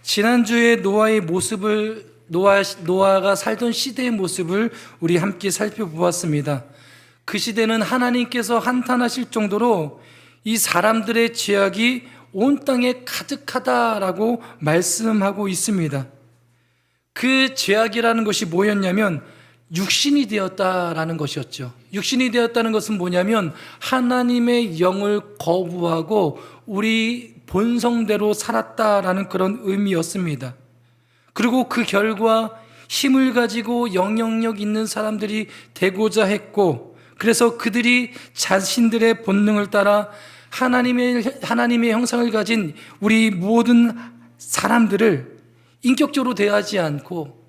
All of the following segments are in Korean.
지난주에 노아의 모습을 노아가 살던 시대의 모습을 우리 함께 살펴보았습니다. 그 시대는 하나님께서 한탄하실 정도로 이 사람들의 죄악이 온 땅에 가득하다라고 말씀하고 있습니다. 그 죄악이라는 것이 뭐였냐면 육신이 되었다라는 것이었죠. 육신이 되었다는 것은 뭐냐면 하나님의 영을 거부하고 우리 본성대로 살았다라는 그런 의미였습니다. 그리고 그 결과 힘을 가지고 영향력 있는 사람들이 되고자 했고, 그래서 그들이 자신들의 본능을 따라 하나님의 형상을 가진 우리 모든 사람들을 인격적으로 대하지 않고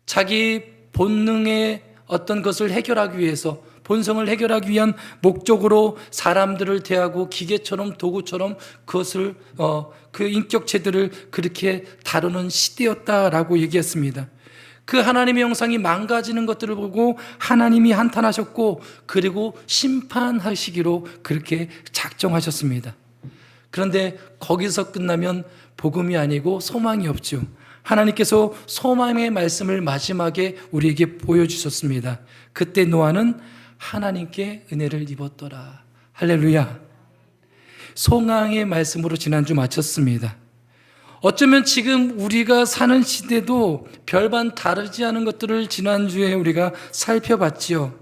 자기 본능의 어떤 것을 해결하기 위해서, 본성을 해결하기 위한 목적으로 사람들을 대하고 기계처럼 도구처럼 그것을 그 인격체들을 그렇게 다루는 시대였다라고 얘기했습니다. 그 하나님의 형상이 망가지는 것들을 보고 하나님이 한탄하셨고, 그리고 심판하시기로 그렇게 작정하셨습니다. 그런데 거기서 끝나면 복음이 아니고 소망이 없죠. 하나님께서 소망의 말씀을 마지막에 우리에게 보여주셨습니다. 그때 노아는 하나님께 은혜를 입었더라. 할렐루야. 소망의 말씀으로 지난주 마쳤습니다. 어쩌면 지금 우리가 사는 시대도 별반 다르지 않은 것들을 지난주에 우리가 살펴봤지요.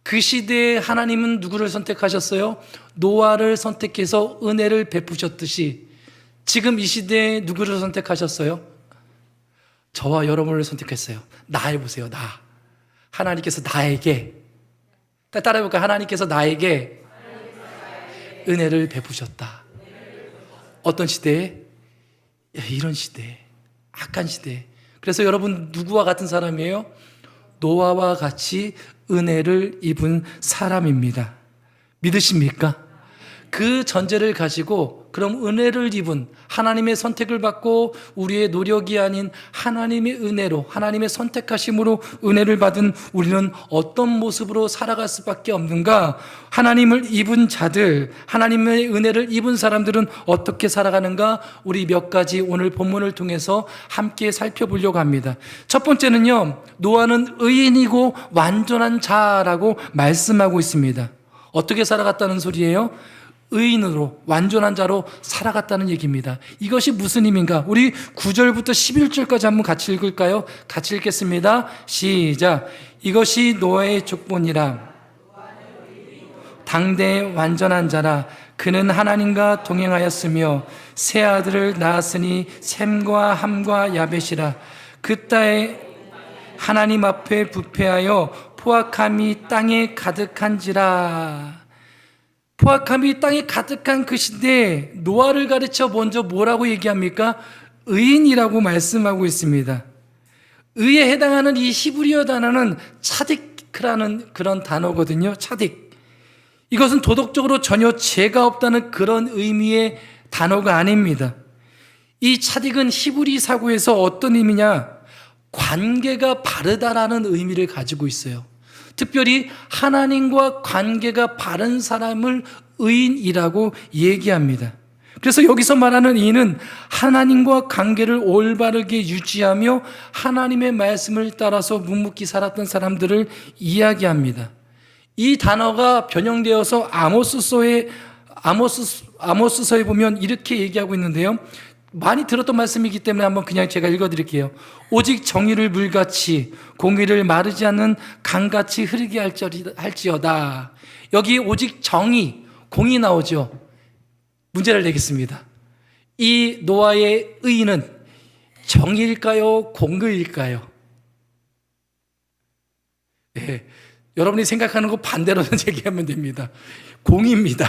그 시대에 하나님은 누구를 선택하셨어요? 노아를 선택해서 은혜를 베푸셨듯이 지금 이 시대에 누구를 선택하셨어요? 저와 여러분을 선택했어요. 나 해보세요. 나. 하나님께서 나에게, 따라해볼까요? 하나님께서 나에게 은혜를 베푸셨다. 어떤 시대에? 이런 시대에, 악한 시대에. 그래서 여러분 누구와 같은 사람이에요? 노아와 같이 은혜를 입은 사람입니다. 믿으십니까? 그 전제를 가지고 그럼 은혜를 입은, 하나님의 선택을 받고 우리의 노력이 아닌 하나님의 은혜로, 하나님의 선택하심으로 은혜를 받은 우리는 어떤 모습으로 살아갈 수밖에 없는가? 하나님을 입은 자들, 하나님의 은혜를 입은 사람들은 어떻게 살아가는가? 우리 몇 가지 오늘 본문을 통해서 함께 살펴보려고 합니다. 첫 번째는요, 노아는 의인이고 완전한 자라고 말씀하고 있습니다. 어떻게 살아갔다는 소리예요? 의인으로, 완전한 자로 살아갔다는 얘기입니다. 이것이 무슨 의미인가? 우리 9절부터 11절까지 한번 같이 읽을까요? 같이 읽겠습니다. 시작. 이것이 노아의 족본이라. 당대 완전한 자라. 그는 하나님과 동행하였으며 세 아들을 낳았으니 셈과 함과 야벳이라. 그 딸에 하나님 앞에 부패하여 포악함이 땅에 가득한지라. 포악함이 땅에 가득한 그 시대에 노아를 가르쳐 먼저 뭐라고 얘기합니까? 의인이라고 말씀하고 있습니다. 의에 해당하는 이 히브리어 단어는 차딕라는 그런 단어거든요. 차딕. 이것은 도덕적으로 전혀 죄가 없다는 그런 의미의 단어가 아닙니다. 이 차딕은 히브리 사고에서 어떤 의미냐? 관계가 바르다라는 의미를 가지고 있어요. 특별히 하나님과 관계가 바른 사람을 의인이라고 얘기합니다. 그래서 여기서 말하는 의인은 하나님과 관계를 올바르게 유지하며 하나님의 말씀을 따라서 묵묵히 살았던 사람들을 이야기합니다. 이 단어가 변형되어서 아모스서에 보면 이렇게 얘기하고 있는데요. 많이 들었던 말씀이기 때문에 한번 그냥 제가 읽어드릴게요. 오직 정의를 물같이 공의를 마르지 않는 강같이 흐르게 할지어다. 여기 오직 정의, 공이 나오죠. 문제를 내겠습니다. 이 노아의 의의는 정의일까요? 공의일까요? 네, 여러분이 생각하는 거 반대로는 얘기하면 됩니다. 공의입니다.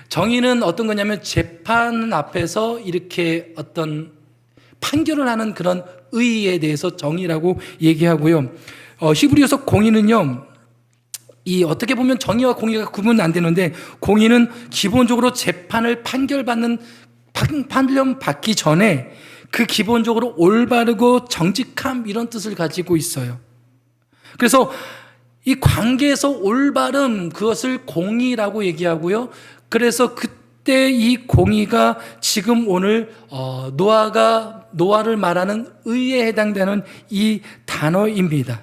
정의는 어떤 거냐면 재판 앞에서 이렇게 어떤 판결을 하는 그런 의의에 대해서 정의라고 얘기하고요. 히브리어서 공의는요, 이 어떻게 보면 정의와 공의가 구분 안 되는데, 공의는 기본적으로 재판을 판결받기 전에 그 기본적으로 올바르고 정직함 이런 뜻을 가지고 있어요. 그래서 이 관계에서 올바름, 그것을 공의라고 얘기하고요. 그래서 이때 이 공의가 지금 오늘 노아를 말하는 의에 해당되는 이 단어입니다.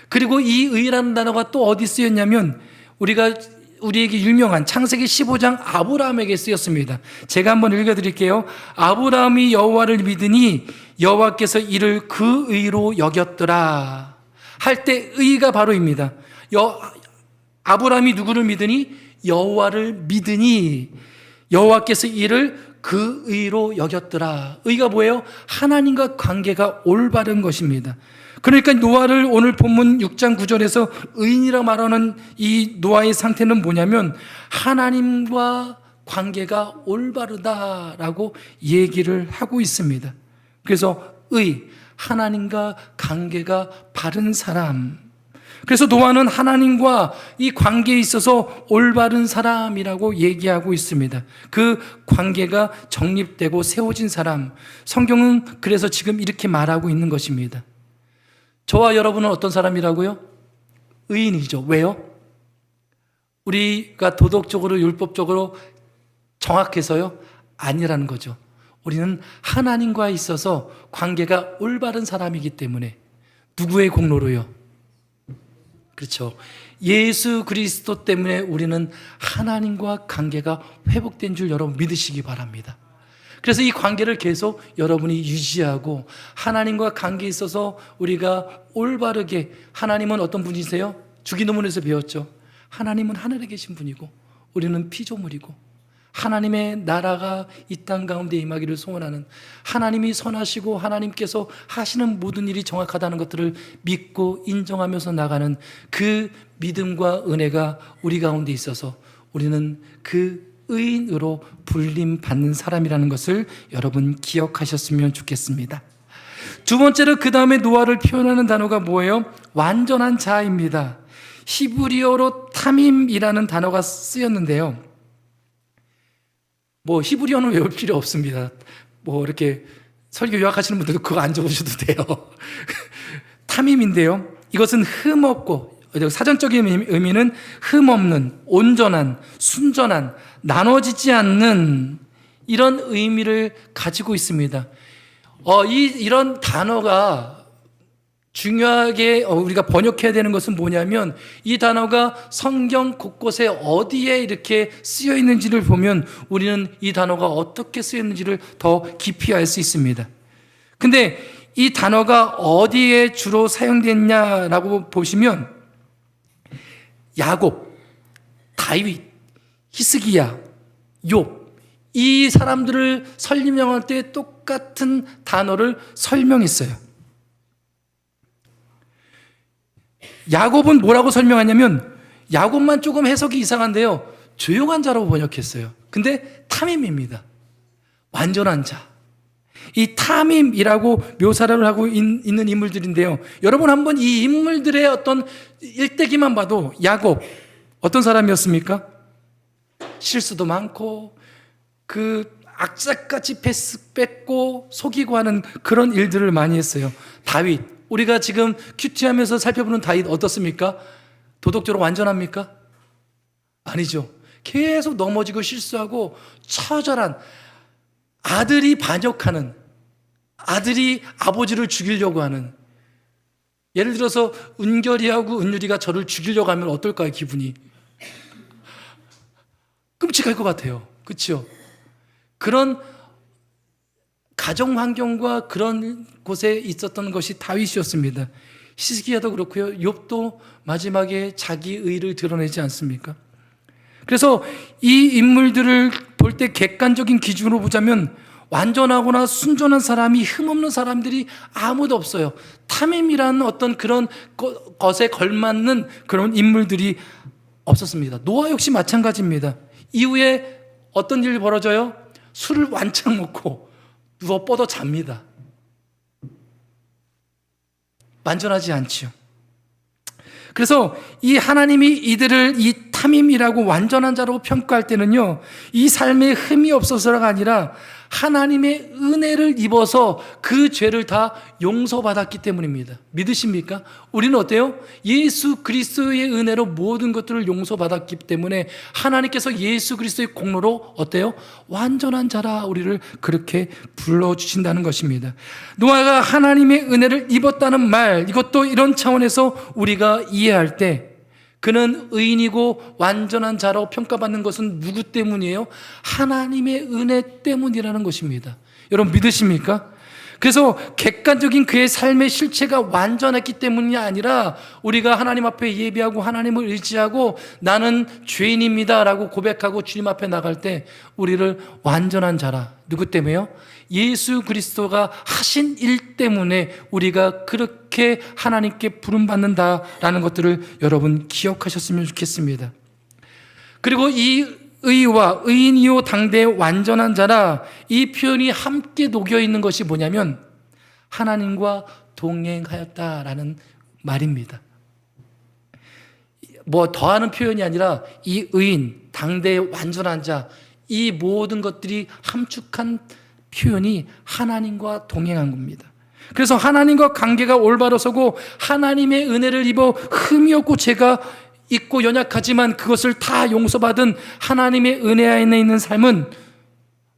그리고 이 의라는 단어가 또 어디 쓰였냐면 우리에게 유명한 창세기 15장 아브라함에게 쓰였습니다. 제가 한번 읽어드릴게요. 아브라함이 여호와를 믿으니 여호와께서 이를 그 의로 여겼더라 할 때 의가 바로입니다. 아브라함이 누구를 믿으니? 여호와를 믿으니 여호와께서 이를 그 의로 여겼더라. 의가 뭐예요? 하나님과 관계가 올바른 것입니다. 그러니까 노아를 오늘 본문 6장 9절에서 의인이라 말하는 이 노아의 상태는 뭐냐면 하나님과 관계가 올바르다라고 얘기를 하고 있습니다. 그래서 하나님과 관계가 바른 사람. 그래서 노아는 하나님과 이 관계에 있어서 올바른 사람이라고 얘기하고 있습니다. 그 관계가 정립되고 세워진 사람. 성경은 그래서 지금 이렇게 말하고 있는 것입니다. 저와 여러분은 어떤 사람이라고요? 의인이죠. 왜요? 우리가 도덕적으로 율법적으로 정확해서요? 아니라는 거죠. 우리는 하나님과 있어서 관계가 올바른 사람이기 때문에. 누구의 공로로요? 그렇죠. 예수 그리스도 때문에 우리는 하나님과 관계가 회복된 줄 여러분 믿으시기 바랍니다. 그래서 이 관계를 계속 여러분이 유지하고 하나님과 관계에 있어서 우리가 올바르게, 하나님은 어떤 분이세요? 주기도문에서 배웠죠. 하나님은 하늘에 계신 분이고 우리는 피조물이고 하나님의 나라가 이 땅 가운데 임하기를 소원하는, 하나님이 선하시고 하나님께서 하시는 모든 일이 정확하다는 것들을 믿고 인정하면서 나가는 그 믿음과 은혜가 우리 가운데 있어서 우리는 그 의인으로 불림받는 사람이라는 것을 여러분 기억하셨으면 좋겠습니다. 두 번째로 그 다음에 노아를 표현하는 단어가 뭐예요? 완전한 자입니다. 히브리어로 타밈이라는 단어가 쓰였는데요. 히브리어는 외울 필요 없습니다. 이렇게 설교 요약하시는 분들도 그거 안 적으셔도 돼요. 타밈인데요. 이것은 흠없고, 사전적인 의미는 흠없는, 온전한, 순전한, 나눠지지 않는 이런 의미를 가지고 있습니다. 이런 단어가 중요하게 우리가 번역해야 되는 것은 뭐냐면 이 단어가 성경 곳곳에 어디에 이렇게 쓰여 있는지를 보면 우리는 이 단어가 어떻게 쓰여 있는지를 더 깊이 알 수 있습니다. 근데 이 단어가 어디에 주로 사용됐냐라고 보시면 야곱, 다윗, 히스기야, 욥, 이 사람들을 설명할 때 똑같은 단어를 설명했어요. 야곱은 뭐라고 설명하냐면, 야곱만 조금 해석이 이상한데요, 조용한 자라고 번역했어요. 근데 타밈입니다. 완전한 자. 이 타밈이라고 묘사를 하고 있는 인물들인데요, 여러분 한번 이 인물들의 어떤 일대기만 봐도 야곱 어떤 사람이었습니까? 실수도 많고 악착같이 패스 뺏고 속이고 하는 그런 일들을 많이 했어요. 다윗, 우리가 지금 큐티하면서 살펴보는 다윗 어떻습니까? 도덕적으로 완전합니까? 아니죠. 계속 넘어지고 실수하고 처절한, 아들이 반역하는, 아들이 아버지를 죽이려고 하는, 예를 들어서 은결이하고 은율이가 저를 죽이려고 하면 어떨까요? 기분이 끔찍할 것 같아요. 그렇죠? 그런 가정 환경과 그런 곳에 있었던 것이 다윗이었습니다. 히스기야도 그렇고요, 욥도 마지막에 자기 의를 드러내지 않습니까? 그래서 이 인물들을 볼 때 객관적인 기준으로 보자면 완전하거나 순전한 사람이, 흠없는 사람들이 아무도 없어요. 탐임이라는 어떤 그런 것에 걸맞는 그런 인물들이 없었습니다. 노아 역시 마찬가지입니다. 이후에 어떤 일이 벌어져요? 술을 완창 먹고 누워 뻗어 잡니다. 완전하지 않지요. 그래서 이 하나님이 이들을 이 탐임이라고 완전한 자로 평가할 때는요, 이 삶에 흠이 없어서가 아니라 하나님의 은혜를 입어서 그 죄를 다 용서받았기 때문입니다. 믿으십니까? 우리는 어때요? 예수 그리스도의 은혜로 모든 것들을 용서받았기 때문에 하나님께서 예수 그리스도의 공로로 어때요? 완전한 자라 우리를 그렇게 불러주신다는 것입니다. 노아가 하나님의 은혜를 입었다는 말, 이것도 이런 차원에서 우리가 이해할 때 그는 의인이고 완전한 자로 평가받는 것은 누구 때문이에요? 하나님의 은혜 때문이라는 것입니다. 여러분 믿으십니까? 그래서 객관적인 그의 삶의 실체가 완전했기 때문이 아니라 우리가 하나님 앞에 예배하고 하나님을 의지하고 나는 죄인입니다 라고 고백하고 주님 앞에 나갈 때 우리를 완전한 자라, 누구 때문에요? 예수 그리스도가 하신 일 때문에 우리가 그렇게 하나님께 부름받는다라는 것들을 여러분 기억하셨으면 좋겠습니다. 그리고 이 의와 의인이요 당대의 완전한 자라, 이 표현이 함께 녹여 있는 것이 뭐냐면 하나님과 동행하였다라는 말입니다. 뭐 더하는 표현이 아니라 이 의인, 당대의 완전한 자, 이 모든 것들이 함축한 표현이 하나님과 동행한 겁니다. 그래서 하나님과 관계가 올바로 서고 하나님의 은혜를 입어 흠이 없고 죄가 있고 연약하지만 그것을 다 용서받은 하나님의 은혜 안에 있는 삶은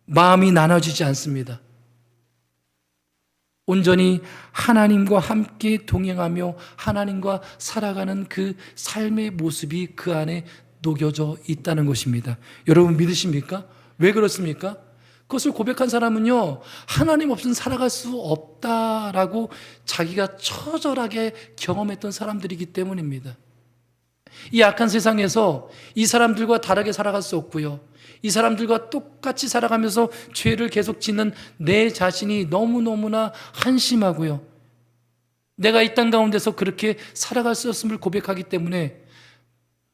마음이 나눠지지 않습니다. 온전히 하나님과 함께 동행하며 하나님과 살아가는 그 삶의 모습이 그 안에 녹여져 있다는 것입니다. 여러분 믿으십니까? 왜 그렇습니까? 그것을 고백한 사람은요, 하나님 없이는 살아갈 수 없다라고 자기가 처절하게 경험했던 사람들이기 때문입니다. 이 악한 세상에서 이 사람들과 다르게 살아갈 수 없고요, 이 사람들과 똑같이 살아가면서 죄를 계속 짓는 내 자신이 너무너무나 한심하고요, 내가 이 땅 가운데서 그렇게 살아갈 수 없음을 고백하기 때문에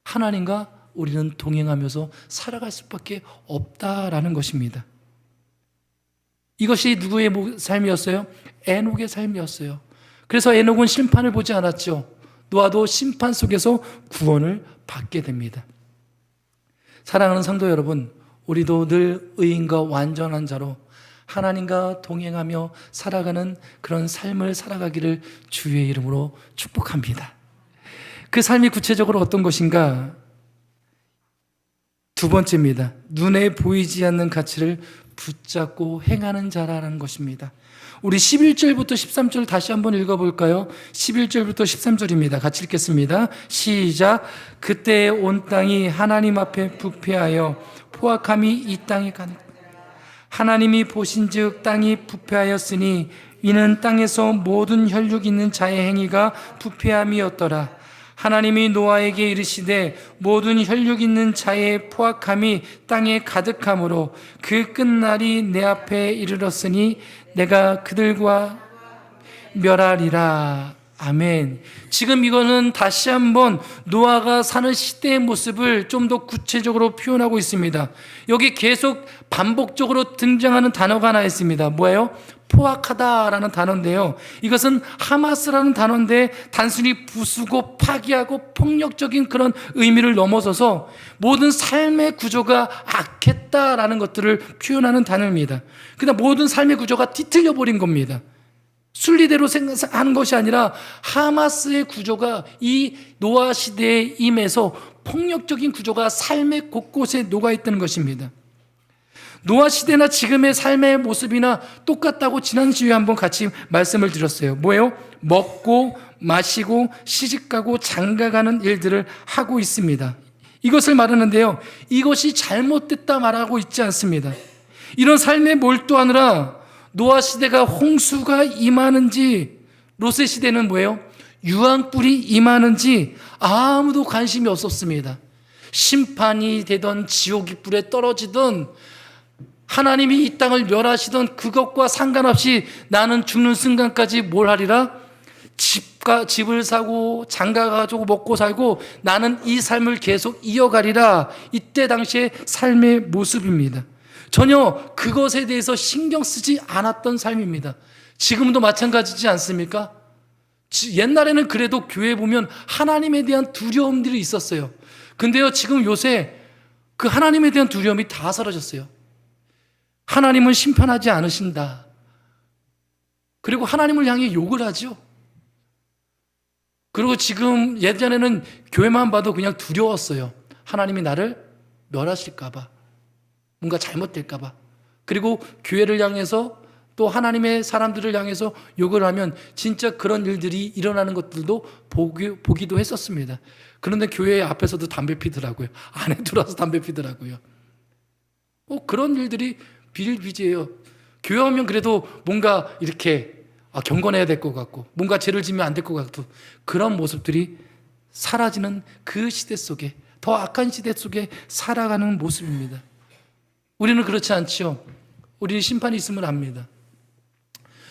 하나님과 우리는 동행하면서 살아갈 수밖에 없다라는 것입니다. 이것이 누구의 삶이었어요? 에녹의 삶이었어요. 그래서 에녹은 심판을 보지 않았죠. 노아도 심판 속에서 구원을 받게 됩니다. 사랑하는 성도 여러분, 우리도 늘 의인과 완전한 자로 하나님과 동행하며 살아가는 그런 삶을 살아가기를 주의 이름으로 축복합니다. 그 삶이 구체적으로 어떤 것인가? 두 번째입니다. 눈에 보이지 않는 가치를 붙잡고 행하는 자라는 것입니다. 우리 11절부터 13절 다시 한번 읽어볼까요? 11절부터 13절입니다. 같이 읽겠습니다. 시작. 그때 온 땅이 하나님 앞에 부패하여 포악함이 이 땅에 가득. 하나님이 보신즉 땅이 부패하였으니 이는 땅에서 모든 혈육 있는 자의 행위가 부패함이었더라. 하나님이 노아에게 이르시되 모든 혈육 있는 자의 포악함이 땅에 가득함으로 그 끝날이 내 앞에 이르렀으니 내가 그들과 멸하리라. 아멘. 지금 이거는 다시 한번 노아가 사는 시대의 모습을 좀 더 구체적으로 표현하고 있습니다. 여기 계속 반복적으로 등장하는 단어가 하나 있습니다. 뭐예요? 포악하다라는 단어인데요, 이것은 하마스라는 단어인데 단순히 부수고 파기하고 폭력적인 그런 의미를 넘어서서 모든 삶의 구조가 악했다라는 것들을 표현하는 단어입니다. 그러니까 모든 삶의 구조가 뒤틀려 버린 겁니다. 순리대로 생각하는 것이 아니라 하마스의 구조가 이 노아 시대에 임해서 폭력적인 구조가 삶의 곳곳에 녹아있다는 것입니다. 노아 시대나 지금의 삶의 모습이나 똑같다고 지난주에 한번 같이 말씀을 드렸어요. 뭐예요? 먹고 마시고 시집가고 장가가는 일들을 하고 있습니다. 이것을 말하는데요, 이것이 잘못됐다 말하고 있지 않습니다. 이런 삶에 몰두하느라 노아 시대가 홍수가 임하는지, 롯의 시대는 뭐예요? 유황불이 임하는지 아무도 관심이 없었습니다. 심판이 되던 지옥이 불에 떨어지던 하나님이 이 땅을 멸하시던 그것과 상관없이 나는 죽는 순간까지 뭘 하리라? 집을 사고 장가가지고 먹고 살고 나는 이 삶을 계속 이어가리라. 이때 당시의 삶의 모습입니다. 전혀 그것에 대해서 신경 쓰지 않았던 삶입니다. 지금도 마찬가지지 않습니까? 옛날에는 그래도 교회 보면 하나님에 대한 두려움들이 있었어요. 근데요, 지금 요새 그 하나님에 대한 두려움이 다 사라졌어요. 하나님은 심판하지 않으신다. 그리고 하나님을 향해 욕을 하죠. 그리고 지금 예전에는 교회만 봐도 그냥 두려웠어요. 하나님이 나를 멸하실까봐, 뭔가 잘못될까봐. 그리고 교회를 향해서 또 하나님의 사람들을 향해서 욕을 하면 진짜 그런 일들이 일어나는 것들도 보기도 했었습니다. 그런데 교회 앞에서도 담배 피더라고요. 안에 들어와서 담배 피더라고요. 그런 일들이 비일비재해요. 교회 오면 그래도 뭔가 이렇게 경건해야 될 것 같고, 뭔가 죄를 지면 안 될 것 같고, 그런 모습들이 사라지는 그 시대 속에, 더 악한 시대 속에 살아가는 모습입니다. 우리는 그렇지 않죠. 우리는 심판이 있음을 압니다.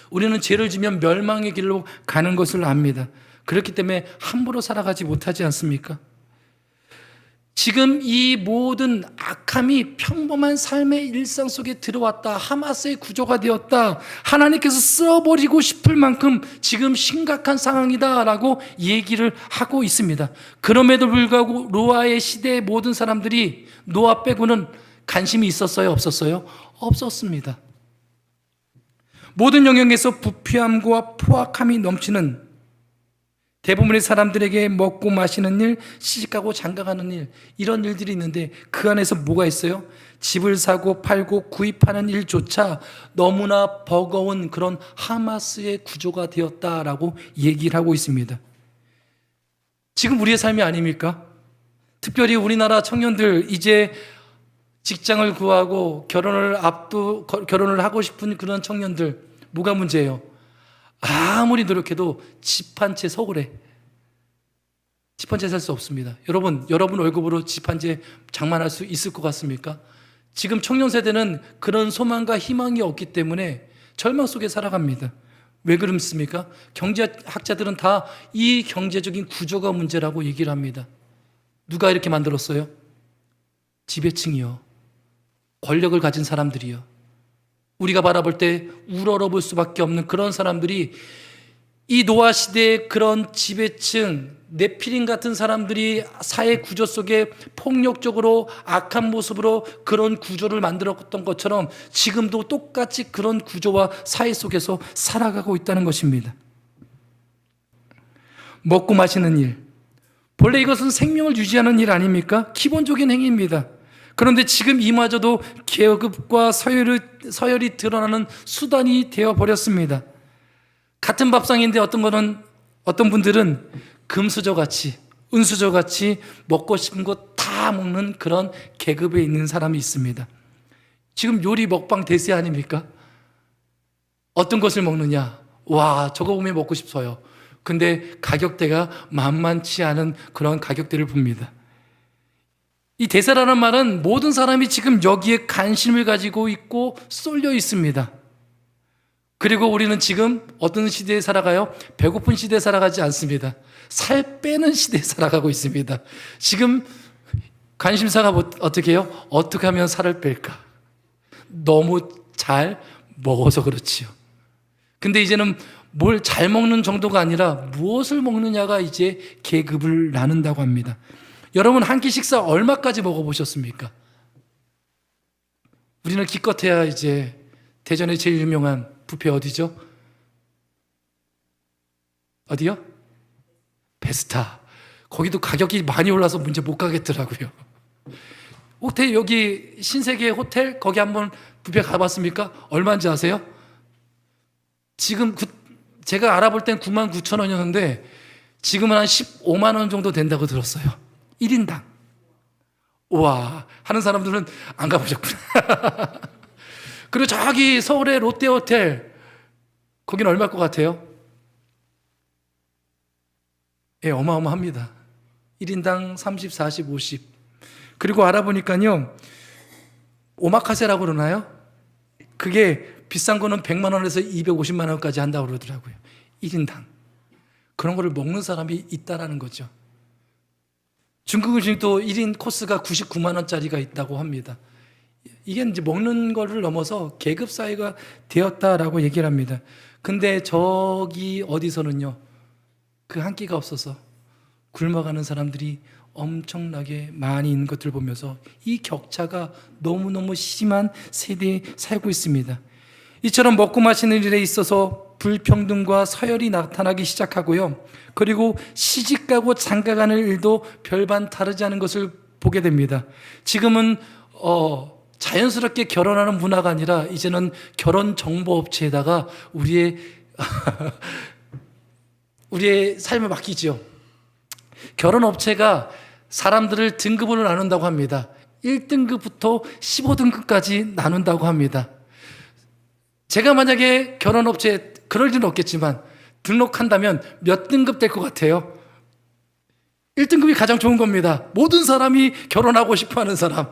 우리는 죄를 지면 멸망의 길로 가는 것을 압니다. 그렇기 때문에 함부로 살아가지 못하지 않습니까? 지금 이 모든 악함이 평범한 삶의 일상 속에 들어왔다. 하마스의 구조가 되었다. 하나님께서 써버리고 싶을 만큼 지금 심각한 상황이다라고 얘기를 하고 있습니다. 그럼에도 불구하고 노아의 시대의 모든 사람들이 노아 빼고는 관심이 있었어요? 없었어요? 없었습니다. 모든 영역에서 부패함과 포악함이 넘치는 대부분의 사람들에게 먹고 마시는 일, 시집가고 장가가는 일, 이런 일들이 있는데 그 안에서 뭐가 있어요? 집을 사고 팔고 구입하는 일조차 너무나 버거운 그런 하마스의 구조가 되었다라고 얘기를 하고 있습니다. 지금 우리의 삶이 아닙니까? 특별히 우리나라 청년들 이제 직장을 구하고 결혼을 하고 싶은 그런 청년들, 뭐가 문제예요? 아무리 노력해도 집 한 채 서울에 집 한 채 살 수 없습니다. 여러분 월급으로 집 한 채 장만할 수 있을 것 같습니까? 지금 청년 세대는 그런 소망과 희망이 없기 때문에 절망 속에 살아갑니다. 왜 그렇습니까? 경제학자들은 다 이 경제적인 구조가 문제라고 얘기를 합니다. 누가 이렇게 만들었어요? 지배층이요. 권력을 가진 사람들이요. 우리가 바라볼 때 우러러볼 수밖에 없는 그런 사람들이, 이 노아 시대의 그런 지배층, 네피림 같은 사람들이 사회 구조 속에 폭력적으로 악한 모습으로 그런 구조를 만들었던 것처럼 지금도 똑같이 그런 구조와 사회 속에서 살아가고 있다는 것입니다. 먹고 마시는 일, 본래 이것은 생명을 유지하는 일 아닙니까? 기본적인 행위입니다. 그런데 지금 이마저도 계급과 서열이 드러나는 수단이 되어버렸습니다. 같은 밥상인데 어떤 분들은 금수저같이, 은수저같이 먹고 싶은 거 다 먹는 그런 계급에 있는 사람이 있습니다. 지금 요리 먹방 대세 아닙니까? 어떤 것을 먹느냐? 와, 저거 보면 먹고 싶어요. 근데 가격대가 만만치 않은 그런 가격대를 봅니다. 이 대세라는 말은 모든 사람이 지금 여기에 관심을 가지고 있고 쏠려 있습니다. 그리고 우리는 지금 어떤 시대에 살아가요? 배고픈 시대에 살아가지 않습니다. 살 빼는 시대에 살아가고 있습니다. 지금 관심사가 어떻게 해요? 어떻게 하면 살을 뺄까? 너무 잘 먹어서 그렇지요. 근데 이제는 뭘 잘 먹는 정도가 아니라 무엇을 먹느냐가 이제 계급을 나눈다고 합니다. 여러분, 한 끼 식사 얼마까지 먹어보셨습니까? 우리는 기껏해야 이제 대전의 제일 유명한 뷔페 어디죠? 어디요? 베스타. 거기도 가격이 많이 올라서 문제 못 가겠더라고요. 호텔, 여기 신세계 호텔 거기 한번 뷔페 가봤습니까? 얼마인지 아세요? 지금 제가 알아볼 땐 99,000원이었는데 지금은 한 15만 원 정도 된다고 들었어요. 1인당. 우와, 하는 사람들은 안 가보셨구나. 그리고 저기 서울의 롯데호텔, 거기는 얼마일 것 같아요? 예, 어마어마합니다. 1인당 30, 40, 50. 그리고 알아보니까요, 오마카세라고 그러나요? 그게 비싼 거는 100만 원에서 250만 원까지 한다고 그러더라고요. 1인당. 그런 거를 먹는 사람이 있다라는 거죠. 중국 음식도 1인 코스가 99만 원짜리가 있다고 합니다. 이게 이제 먹는 거를 넘어서 계급 사회가 되었다라고 얘기를 합니다. 근데 저기 어디서는요, 그 한 끼가 없어서 굶어가는 사람들이 엄청나게 많이 있는 것들을 보면서 이 격차가 너무너무 심한 세대에 살고 있습니다. 이처럼 먹고 마시는 일에 있어서 불평등과 서열이 나타나기 시작하고요. 그리고 시집가고 장가가는 일도 별반 다르지 않은 것을 보게 됩니다. 지금은 자연스럽게 결혼하는 문화가 아니라 이제는 결혼 정보 업체에다가 우리의 삶을 맡기죠. 결혼 업체가 사람들을 등급으로 나눈다고 합니다. 1등급부터 15등급까지 나눈다고 합니다. 제가 만약에 결혼 업체에 그럴 일은 없겠지만 등록한다면 몇 등급 될 것 같아요? 1등급이 가장 좋은 겁니다. 모든 사람이 결혼하고 싶어 하는 사람.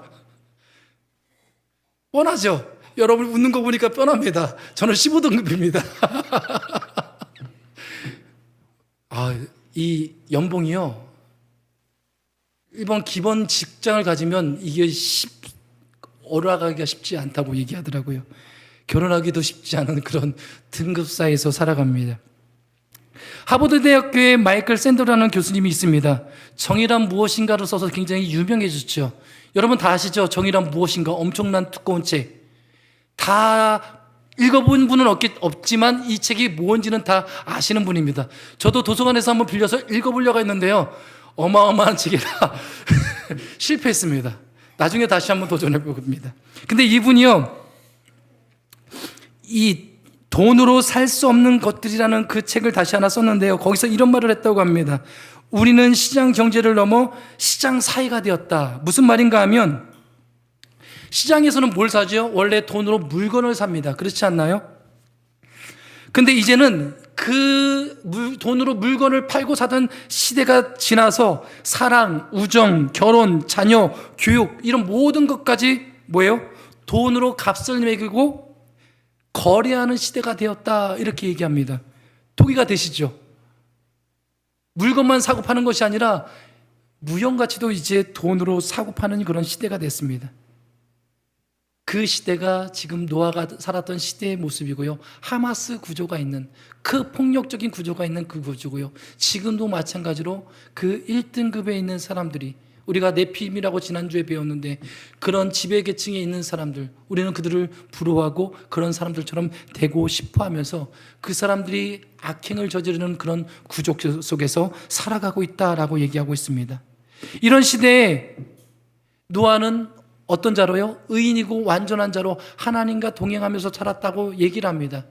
뻔하죠? 여러분 웃는 거 보니까 뻔합니다. 저는 15등급입니다. 이 연봉이요. 일본 기본 직장을 가지면 이게 올라가기가 쉽지 않다고 얘기하더라고요. 결혼하기도 쉽지 않은 그런 등급 사이에서 살아갑니다. 하버드 대학교에 마이클 샌더라는 교수님이 있습니다. 정의란 무엇인가를 써서 굉장히 유명해졌죠. 여러분 다 아시죠? 정의란 무엇인가 엄청난 두꺼운 책. 다 읽어본 분은 없지만 이 책이 뭔지는 다 아시는 분입니다. 저도 도서관에서 한번 빌려서 읽어보려고 했는데요. 어마어마한 책이라 실패했습니다. 나중에 다시 한번 도전해 봅니다. 근데 이분이요, 이 돈으로 살 수 없는 것들이라는 그 책을 다시 하나 썼는데요. 거기서 이런 말을 했다고 합니다. 우리는 시장 경제를 넘어 시장 사회가 되었다. 무슨 말인가 하면 시장에서는 뭘 사죠? 원래 돈으로 물건을 삽니다. 그렇지 않나요? 근데 이제는 그 돈으로 물건을 팔고 사던 시대가 지나서 사랑, 우정, 결혼, 자녀, 교육 이런 모든 것까지 뭐예요? 돈으로 값을 매기고 거래하는 시대가 되었다 이렇게 얘기합니다. 토기가 되시죠? 물건만 사고 파는 것이 아니라 무형가치도 이제 돈으로 사고 파는 그런 시대가 됐습니다. 그 시대가 지금 노아가 살았던 시대의 모습이고요. 하마스 구조가 있는 그 폭력적인 구조가 있는 그 구조고요. 지금도 마찬가지로 그 1등급에 있는 사람들이 우리가 네피임이라고 지난주에 배웠는데 그런 지배계층에 있는 사람들 우리는 그들을 부러워하고 그런 사람들처럼 되고 싶어 하면서 그 사람들이 악행을 저지르는 그런 구조 속에서 살아가고 있다라고 얘기하고 있습니다. 이런 시대에 노아는 어떤 자로요? 의인이고 완전한 자로 하나님과 동행하면서 살았다고 얘기를 합니다.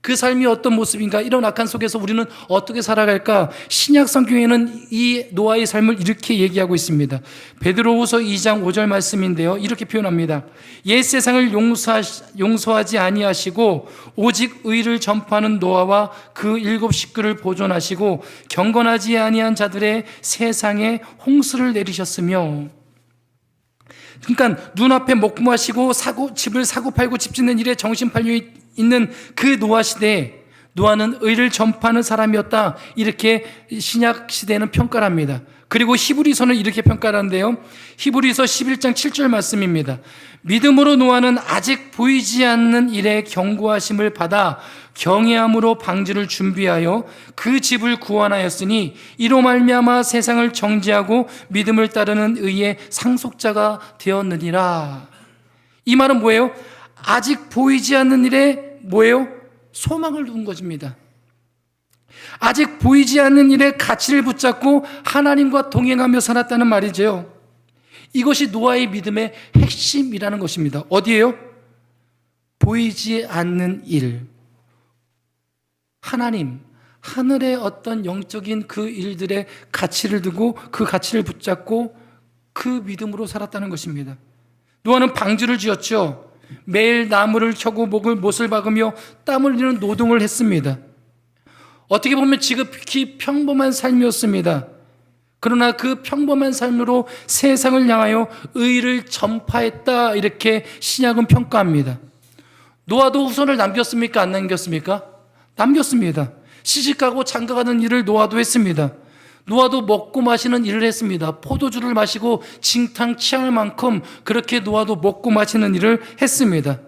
그 삶이 어떤 모습인가? 이런 악한 속에서 우리는 어떻게 살아갈까? 신약 성경에는 이 노아의 삶을 이렇게 얘기하고 있습니다. 베드로후서 2장 5절 말씀인데요. 이렇게 표현합니다. 옛 세상을 용서하지 아니하시고 오직 의를 전파하는 노아와 그 7 식구를 보존하시고 경건하지 아니한 자들의 세상에 홍수를 내리셨으며, 그러니까 눈앞에 먹고 마시고 집을 사고 팔고 집 짓는 일에 정신 팔려 있는 그 노아 시대에 노아는 의를 전파하는 사람이었다. 이렇게 신약 시대는 평가를 합니다. 그리고 히브리서는 이렇게 평가를 하는데요. 히브리서 11장 7절 말씀입니다. 믿음으로 노아는 아직 보이지 않는 일에 경고하심을 받아 경외함으로 방주를 준비하여 그 집을 구원하였으니 이로 말미암아 세상을 정죄하고 믿음을 따르는 의의 상속자가 되었느니라. 이 말은 뭐예요? 아직 보이지 않는 일에 뭐예요? 소망을 둔 것입니다. 아직 보이지 않는 일에 가치를 붙잡고 하나님과 동행하며 살았다는 말이죠. 이것이 노아의 믿음의 핵심이라는 것입니다. 어디예요? 보이지 않는 일. 하나님, 하늘의 어떤 영적인 그 일들의 가치를 두고 그 가치를 붙잡고 그 믿음으로 살았다는 것입니다. 노아는 방주를 지었죠. 매일 나무를 켜고 못을 박으며 땀 흘리는 노동을 했습니다. 어떻게 보면 지극히 평범한 삶이었습니다. 그러나 그 평범한 삶으로 세상을 향하여 의를 전파했다, 이렇게 신약은 평가합니다. 노아도 후손을 남겼습니까? 안 남겼습니까? 남겼습니다. 시집가고 장가가는 일을 노아도 했습니다. 노아도 먹고 마시는 일을 했습니다. 포도주를 마시고 진탕 취할 만큼 그렇게 노아도 먹고 마시는 일을 했습니다.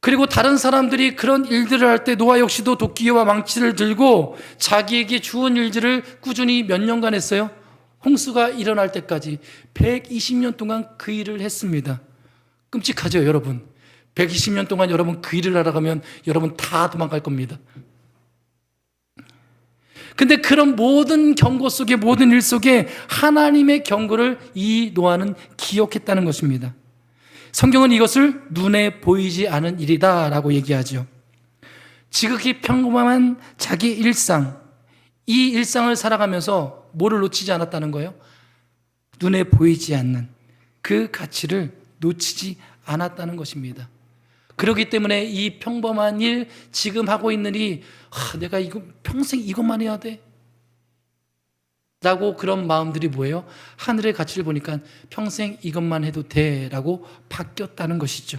그리고 다른 사람들이 그런 일들을 할 때 노아 역시도 도끼와 망치를 들고 자기에게 주은 일들을 꾸준히 몇 년간 했어요? 홍수가 일어날 때까지 120년 동안 그 일을 했습니다. 끔찍하죠, 여러분. 120년 동안 여러분 그 일을 하러 가면 여러분 다 도망갈 겁니다. 근데 그런 모든 경고 속에, 모든 일 속에 하나님의 경고를 이 노아는 기억했다는 것입니다. 성경은 이것을 눈에 보이지 않은 일이다 라고 얘기하죠. 지극히 평범한 자기 일상, 이 일상을 살아가면서 뭐를 놓치지 않았다는 거예요? 눈에 보이지 않는 그 가치를 놓치지 않았다는 것입니다. 그렇기 때문에 이 평범한 일, 지금 하고 있는 일이 내가 이거 평생 이것만 해야 돼? 라고 그런 마음들이 뭐예요? 하늘의 가치를 보니까 평생 이것만 해도 돼 라고 바뀌었다는 것이죠.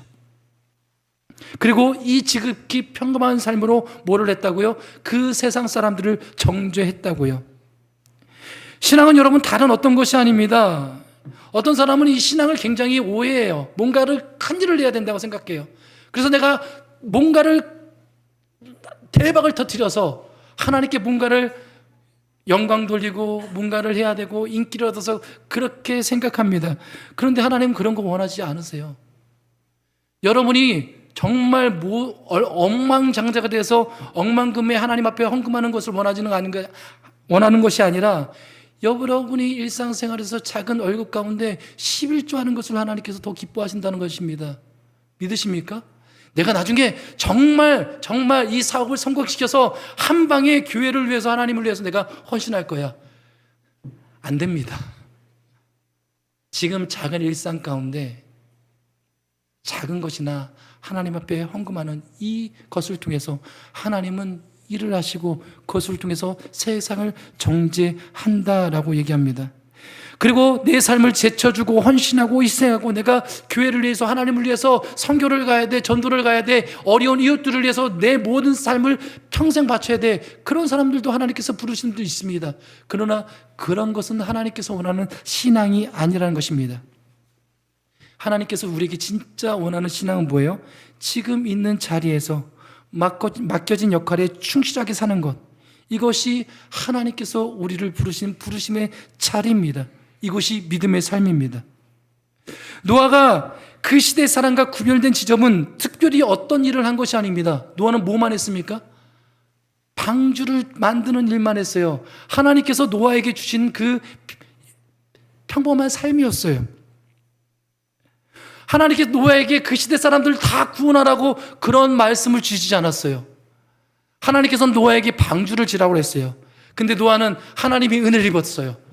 그리고 이 지극히 평범한 삶으로 뭐를 했다고요? 그 세상 사람들을 정죄했다고요. 신앙은 여러분 다른 어떤 것이 아닙니다. 어떤 사람은 이 신앙을 굉장히 오해해요. 뭔가를 큰 일을 해야 된다고 생각해요. 그래서 내가 뭔가를 대박을 터뜨려서 하나님께 뭔가를 영광 돌리고 뭔가를 해야 되고 인기를 얻어서 그렇게 생각합니다. 그런데 하나님은 그런 거 원하지 않으세요. 여러분이 정말 엉망장자가 돼서 억만금에 하나님 앞에 헌금하는 것을 원하는 것이 아니라 여러분이 일상생활에서 작은 월급 가운데 11조 하는 것을 하나님께서 더 기뻐하신다는 것입니다. 믿으십니까? 내가 나중에 정말 이 사업을 성공시켜서 한 방에 교회를 위해서, 하나님을 위해서 내가 헌신할 거야. 안 됩니다. 지금 작은 일상 가운데 작은 것이나 하나님 앞에 헌금하는 이 것을 통해서 하나님은 일을 하시고 그것을 통해서 세상을 정죄한다라고 얘기합니다. 그리고 내 삶을 제쳐주고 헌신하고 희생하고 내가 교회를 위해서, 하나님을 위해서 선교를 가야 돼, 전도를 가야 돼, 어려운 이웃들을 위해서 내 모든 삶을 평생 바쳐야 돼. 그런 사람들도 하나님께서 부르신 분도 있습니다. 그러나 그런 것은 하나님께서 원하는 신앙이 아니라는 것입니다. 하나님께서 우리에게 진짜 원하는 신앙은 뭐예요? 지금 있는 자리에서 맡겨진 역할에 충실하게 사는 것, 이것이 하나님께서 우리를 부르신 부르심의 자리입니다. 이것이 믿음의 삶입니다. 노아가 그 시대 사람과 구별된 지점은 특별히 어떤 일을 한 것이 아닙니다. 노아는 뭐만 했습니까? 방주를 만드는 일만 했어요. 하나님께서 노아에게 주신 그 평범한 삶이었어요. 하나님께서 노아에게 그 시대 사람들을 다 구원하라고 그런 말씀을 주시지 않았어요. 하나님께서는 노아에게 방주를 지라고 했어요. 근데 노아는 하나님이 은혜를 입었어요.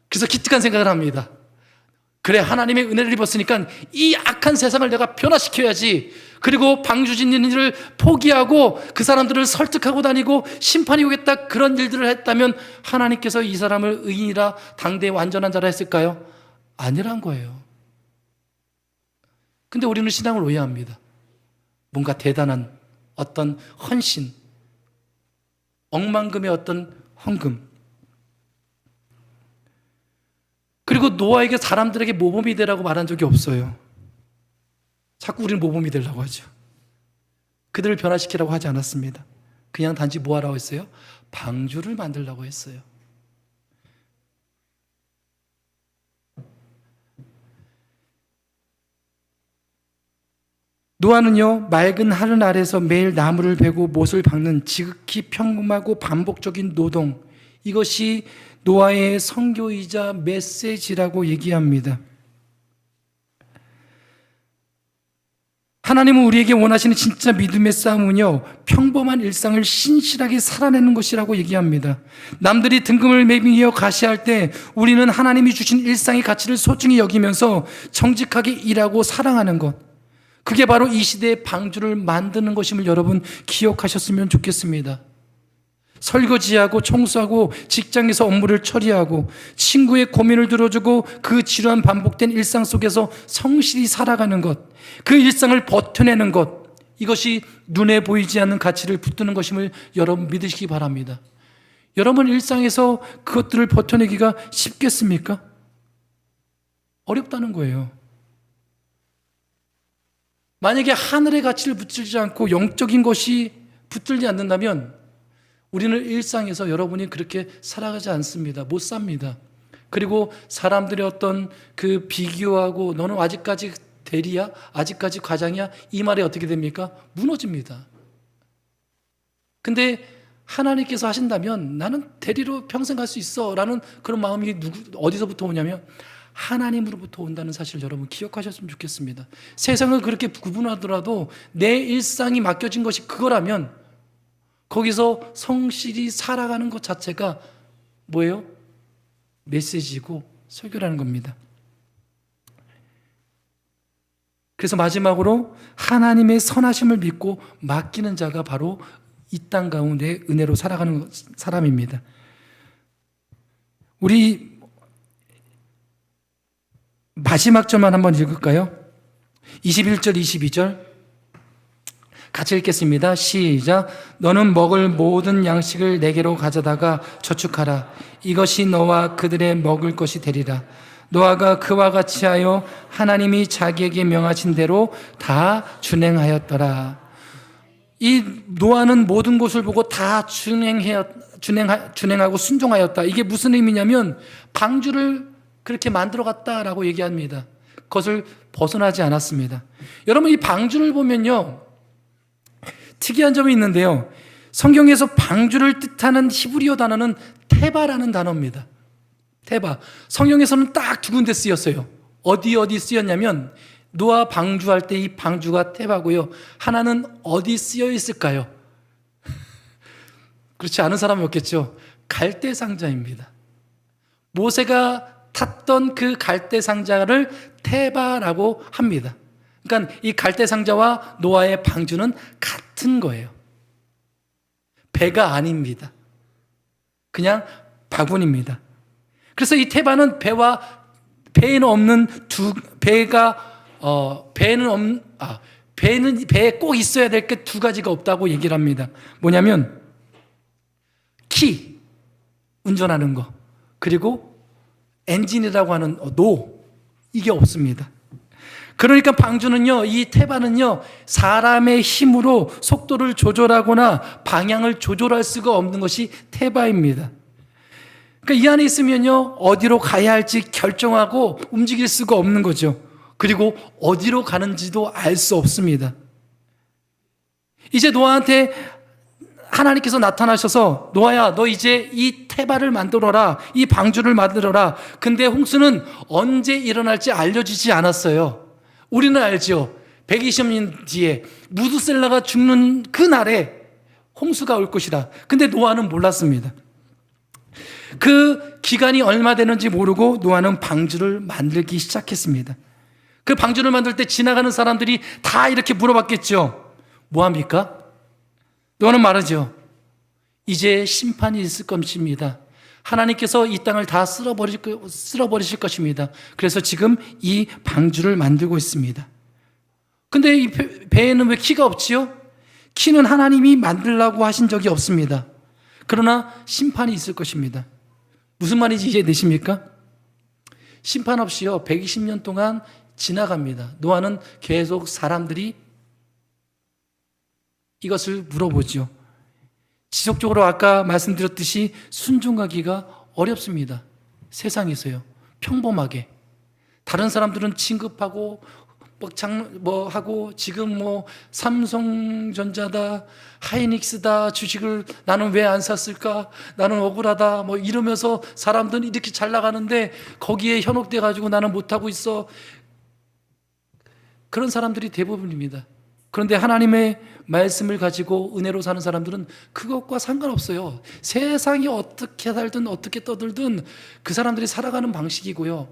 그래서 기특한 생각을 합니다. 그래, 하나님의 은혜를 입었으니까 이 악한 세상을 내가 변화시켜야지. 그리고 방주 짓는 일을 포기하고 그 사람들을 설득하고 다니고 심판이 오겠다, 그런 일들을 했다면 하나님께서 이 사람을 의인이라 당대의 완전한 자라 했을까요? 아니란 거예요. 근데 우리는 신앙을 오해합니다. 뭔가 대단한 어떤 헌신, 억만금의 어떤 헌금, 그리고 노아에게 사람들에게 모범이 되라고 말한 적이 없어요. 자꾸 우리는 모범이 되려고 하죠. 그들을 변화시키라고 하지 않았습니다. 그냥 단지 뭐 하라고 했어요? 방주를 만들라고 했어요. 노아는요, 맑은 하늘 아래서 매일 나무를 베고 못을 박는 지극히 평범하고 반복적인 노동, 이것이 노아의 선교이자 메시지라고 얘기합니다. 하나님은 우리에게 원하시는 진짜 믿음의 싸움은요, 평범한 일상을 신실하게 살아내는 것이라고 얘기합니다. 남들이 등금을 매기며 가시할 때 우리는 하나님이 주신 일상의 가치를 소중히 여기면서 정직하게 일하고 사랑하는 것, 그게 바로 이 시대의 방주를 만드는 것임을 여러분 기억하셨으면 좋겠습니다. 설거지하고 청소하고 직장에서 업무를 처리하고 친구의 고민을 들어주고 그 지루한 반복된 일상 속에서 성실히 살아가는 것, 그 일상을 버텨내는 것, 이것이 눈에 보이지 않는 가치를 붙드는 것임을 여러분 믿으시기 바랍니다. 여러분 일상에서 그것들을 버텨내기가 쉽겠습니까? 어렵다는 거예요. 만약에 하늘의 가치를 붙들지 않고 영적인 것이 붙들지 않는다면 우리는 일상에서 여러분이 그렇게 살아가지 않습니다. 못 삽니다. 그리고 사람들의 어떤 그 비교하고 너는 아직까지 대리야? 아직까지 과장이야? 이 말이 어떻게 됩니까? 무너집니다. 근데 하나님께서 하신다면 나는 대리로 평생 갈 수 있어 라는 그런 마음이 어디서부터 오냐면 하나님으로부터 온다는 사실을 여러분 기억하셨으면 좋겠습니다. 세상을 그렇게 구분하더라도 내 일상이 맡겨진 것이 그거라면 거기서 성실히 살아가는 것 자체가 뭐예요? 메시지고 설교라는 겁니다. 그래서 마지막으로 하나님의 선하심을 믿고 맡기는 자가 바로 이 땅 가운데 은혜로 살아가는 사람입니다. 우리 마지막 절만 한번 읽을까요? 21절, 22절 같이 읽겠습니다. 시작. 너는 먹을 모든 양식을 내게로 가져다가 저축하라. 이것이 너와 그들의 먹을 것이 되리라. 노아가 그와 같이 하여 하나님이 자기에게 명하신 대로 다 준행하였더라. 이 노아는 모든 것을 보고 다 준행하고 순종하였다. 이게 무슨 의미냐면 방주를 그렇게 만들어 갔다라고 얘기합니다. 그것을 벗어나지 않았습니다. 여러분, 이 방주를 보면요, 특이한 점이 있는데요. 성경에서 방주를 뜻하는 히브리어 단어는 테바라는 단어입니다. 테바. 성경에서는 딱 두 군데 쓰였어요. 어디 쓰였냐면 노아 방주할 때 이 방주가 테바고요. 하나는 어디 쓰여 있을까요? 그렇지 않은 사람이 없겠죠. 갈대 상자입니다. 모세가 탔던 그 갈대 상자를 테바라고 합니다. 그러니까 이 갈대 상자와 노아의 방주는 같은 거예요. 배가 아닙니다. 그냥 바구니입니다. 그래서 이 테바는 배에는 없는 배에 꼭 있어야 될 게 두 가지가 없다고 얘기를 합니다. 뭐냐면 키, 운전하는 거, 그리고 엔진이라고 하는 이게 없습니다. 그러니까 방주는요, 이 테바는요, 사람의 힘으로 속도를 조절하거나 방향을 조절할 수가 없는 것이 테바입니다. 그러니까 이 안에 있으면요, 어디로 가야 할지 결정하고 움직일 수가 없는 거죠. 그리고 어디로 가는지도 알 수 없습니다. 이제 노아한테 하나님께서 나타나셔서 노아야, 너 이제 이 테바를 만들어라, 이 방주를 만들어라. 근데 홍수는 언제 일어날지 알려주지 않았어요. 우리는 알죠. 120년 뒤에 무드셀라가 죽는 그 날에 홍수가 올 것이다. 근데 노아는 몰랐습니다. 그 기간이 얼마 되는지 모르고 노아는 방주를 만들기 시작했습니다. 그 방주를 만들 때 지나가는 사람들이 다 이렇게 물어봤겠죠. 뭐합니까? 노아는 말하죠. 이제 심판이 있을 것입니다. 하나님께서 이 땅을 다 쓸어버리실 것입니다. 그래서 지금 이 방주를 만들고 있습니다. 근데 이 배에는 왜 키가 없지요? 키는 하나님이 만들라고 하신 적이 없습니다. 그러나 심판이 있을 것입니다. 무슨 말인지 이해되십니까? 심판 없이요, 120년 동안 지나갑니다. 노아는 계속 사람들이 이것을 물어보죠. 지속적으로 아까 말씀드렸듯이 순종하기가 어렵습니다. 세상에서요. 평범하게. 다른 사람들은 진급하고 하고 지금 삼성전자다, 하이닉스다 주식을 나는 왜 안 샀을까? 나는 억울하다. 이러면서 사람들은 이렇게 잘 나가는데 거기에 현혹돼 가지고 나는 못 하고 있어. 그런 사람들이 대부분입니다. 그런데 하나님의 말씀을 가지고 은혜로 사는 사람들은 그것과 상관없어요. 세상이 어떻게 살든 어떻게 떠들든 그 사람들이 살아가는 방식이고요.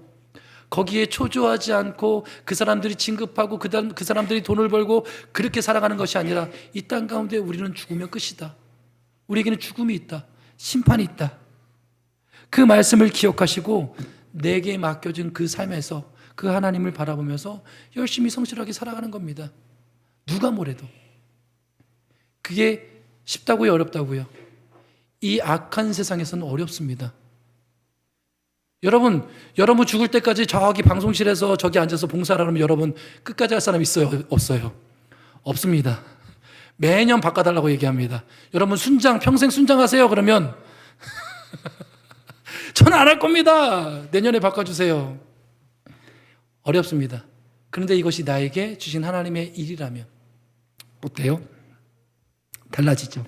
거기에 초조하지 않고 그 사람들이 진급하고 그 사람들이 돈을 벌고 그렇게 살아가는 것이 아니라 이 땅 가운데 우리는 죽으면 끝이다. 우리에게는 죽음이 있다. 심판이 있다. 그 말씀을 기억하시고 내게 맡겨진 그 삶에서 그 하나님을 바라보면서 열심히 성실하게 살아가는 겁니다. 누가 뭐래도. 그게 쉽다고요, 어렵다고요? 이 악한 세상에서는 어렵습니다. 여러분 죽을 때까지 저기 방송실에서 저기 앉아서 봉사를 하면 여러분 끝까지 할 사람 있어요? 없어요? 없습니다. 매년 바꿔달라고 얘기합니다. 여러분 평생 순장하세요. 그러면 저는 안 할 겁니다. 내년에 바꿔주세요. 어렵습니다. 그런데 이것이 나에게 주신 하나님의 일이라면 어때요? 달라지죠.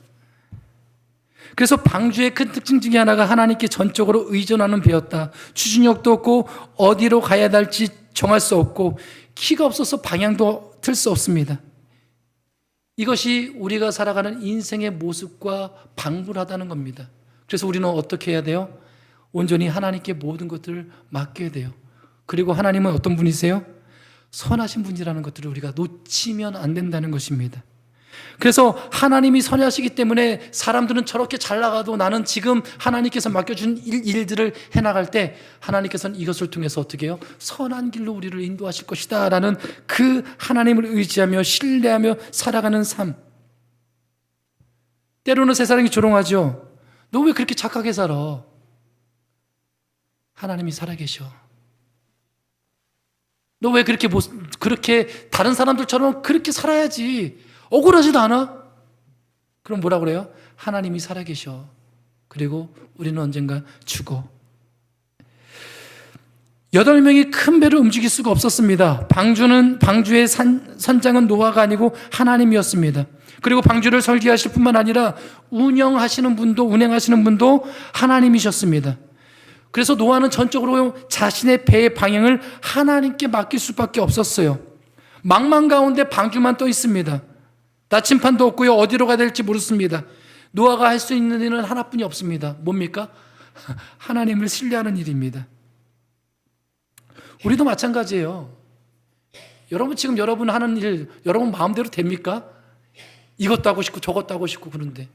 그래서 방주의 큰 특징 중에 하나가 하나님께 전적으로 의존하는 배였다. 추진력도 없고 어디로 가야 할지 정할 수 없고 키가 없어서 방향도 틀 수 없습니다. 이것이 우리가 살아가는 인생의 모습과 방불하다는 겁니다. 그래서 우리는 어떻게 해야 돼요? 온전히 하나님께 모든 것들을 맡겨야 돼요. 그리고 하나님은 어떤 분이세요? 선하신 분이라는 것들을 우리가 놓치면 안 된다는 것입니다. 그래서 하나님이 선하시기 때문에 사람들은 저렇게 잘 나가도 나는 지금 하나님께서 맡겨준 일들을 해나갈 때 하나님께서는 이것을 통해서 어떻게 해요? 선한 길로 우리를 인도하실 것이다 라는 그 하나님을 의지하며 신뢰하며 살아가는 삶. 때로는 세상이 조롱하죠. 너 왜 그렇게 착하게 살아? 하나님이 살아계셔. 너 왜 그렇게 다른 사람들처럼 그렇게 살아야지? 억울하지도 않아? 그럼 뭐라 그래요? 하나님이 살아계셔. 그리고 우리는 언젠가 죽어. 8명이 큰 배를 움직일 수가 없었습니다. 방주의 선장은 노아가 아니고 하나님이었습니다. 그리고 방주를 설계하실 뿐만 아니라 운행하시는 분도 하나님이셨습니다. 그래서 노아는 전적으로 자신의 배의 방향을 하나님께 맡길 수밖에 없었어요. 망망 가운데 방주만 떠 있습니다. 나침판도 없고요. 어디로 가야 될지 모르습니다. 노아가 할 수 있는 일은 하나뿐이 없습니다. 뭡니까? 하나님을 신뢰하는 일입니다. 우리도 마찬가지예요. 여러분 지금 여러분 하는 일 여러분 마음대로 됩니까? 이것도 하고 싶고 저것도 하고 싶고 그런데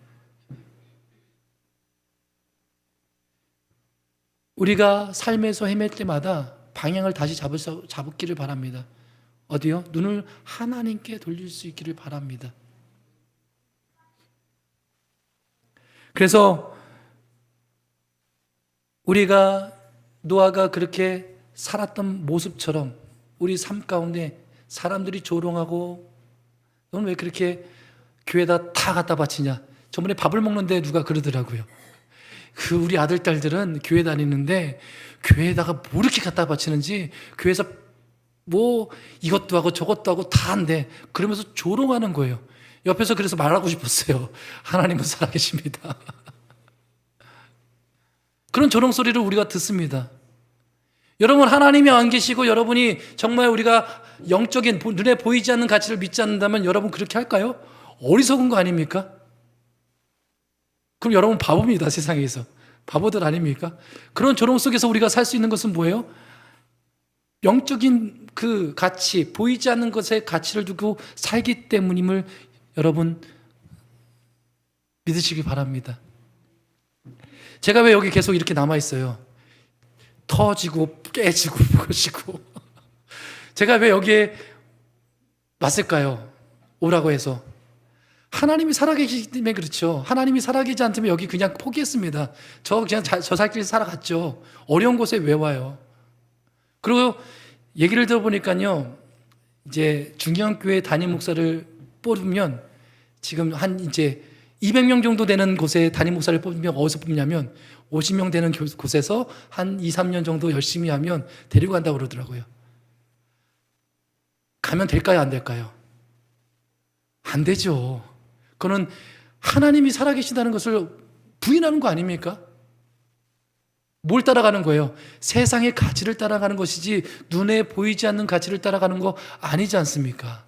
우리가 삶에서 헤맬 때마다 방향을 다시 잡기를 바랍니다. 어디요? 눈을 하나님께 돌릴 수 있기를 바랍니다. 그래서 우리가 노아가 그렇게 살았던 모습처럼 우리 삶 가운데 사람들이 조롱하고 너는 왜 그렇게 교회에다 다 갖다 바치냐? 저번에 밥을 먹는데 누가 그러더라고요. 우리 아들, 딸들은 교회 다니는데 교회에다가 뭐 이렇게 갖다 바치는지 교회에서 뭐 이것도 하고 저것도 하고 다 한대. 그러면서 조롱하는 거예요. 옆에서 그래서 말하고 싶었어요. 하나님은 살아계십니다. 그런 조롱 소리를 우리가 듣습니다. 여러분 하나님이 안 계시고 여러분이 정말 우리가 영적인 눈에 보이지 않는 가치를 믿지 않는다면 여러분 그렇게 할까요? 어리석은 거 아닙니까? 그럼 여러분 바보입니다. 세상에서 바보들 아닙니까? 그런 조롱 속에서 우리가 살 수 있는 것은 뭐예요? 영적인 그 가치, 보이지 않는 것에 가치를 두고 살기 때문임을 여러분 믿으시기 바랍니다. 제가 왜 여기 계속 이렇게 남아있어요? 터지고 깨지고 부러지고 제가 왜 여기에 왔을까요? 오라고 해서 하나님이 살아계시기 때문에 그렇죠. 하나님이 살아계시지 않다면 여기 그냥 포기했습니다. 그냥 저 살길 살아갔죠. 어려운 곳에 왜 와요? 그리고 얘기를 들어보니까요, 이제 중형교회 담임 목사를 뽑으면 지금 이제 200명 정도 되는 곳에 담임 목사를 뽑으면 어디서 뽑냐면 50명 되는 곳에서 한 2, 3년 정도 열심히 하면 데리고 간다고 그러더라고요. 가면 될까요? 안 될까요? 안 되죠. 그거는 하나님이 살아계신다는 것을 부인하는 거 아닙니까? 뭘 따라가는 거예요? 세상의 가치를 따라가는 것이지 눈에 보이지 않는 가치를 따라가는 거 아니지 않습니까?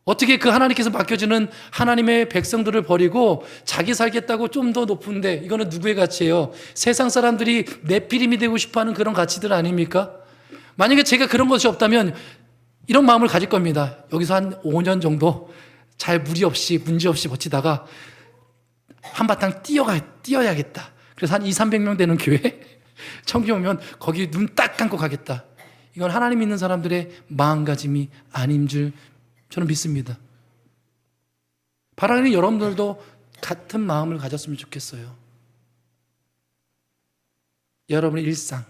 어떻게 그 하나님께서 맡겨주는 하나님의 백성들을 버리고 자기 살겠다고 좀 더 높은데 이거는 누구의 가치예요? 세상 사람들이 내피림이 되고 싶어하는 그런 가치들 아닙니까? 만약에 제가 그런 것이 없다면 이런 마음을 가질 겁니다. 여기서 한 5년 정도 잘 무리 없이 문제 없이 버티다가 한바탕 뛰어야겠다. 그래서 한 2, 300명 되는 교회 청기 오면 거기 눈 딱 감고 가겠다. 이건 하나님 믿는 사람들의 마음가짐이 아닌 줄 저는 믿습니다. 바라는 여러분들도 같은 마음을 가졌으면 좋겠어요. 여러분의 일상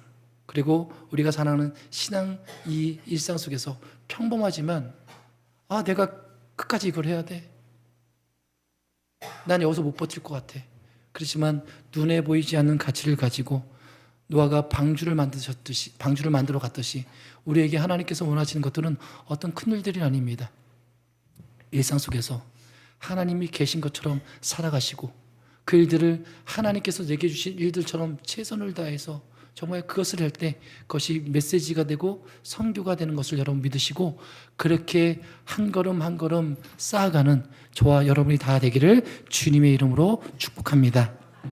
그리고 우리가 사는 신앙 이 일상 속에서 평범하지만 내가 끝까지 이걸 해야 돼. 난 여기서 못 버틸 것 같아. 그렇지만 눈에 보이지 않는 가치를 가지고 노아가 방주를 만들어 갔듯이 우리에게 하나님께서 원하시는 것들은 어떤 큰 일들이 아닙니다. 일상 속에서 하나님이 계신 것처럼 살아가시고 그 일들을 하나님께서 내게 주신 일들처럼 최선을 다해서 정말 그것을 할 때 그것이 메시지가 되고 선교가 되는 것을 여러분 믿으시고 그렇게 한 걸음 한 걸음 쌓아가는 저와 여러분이 다 되기를 주님의 이름으로 축복합니다.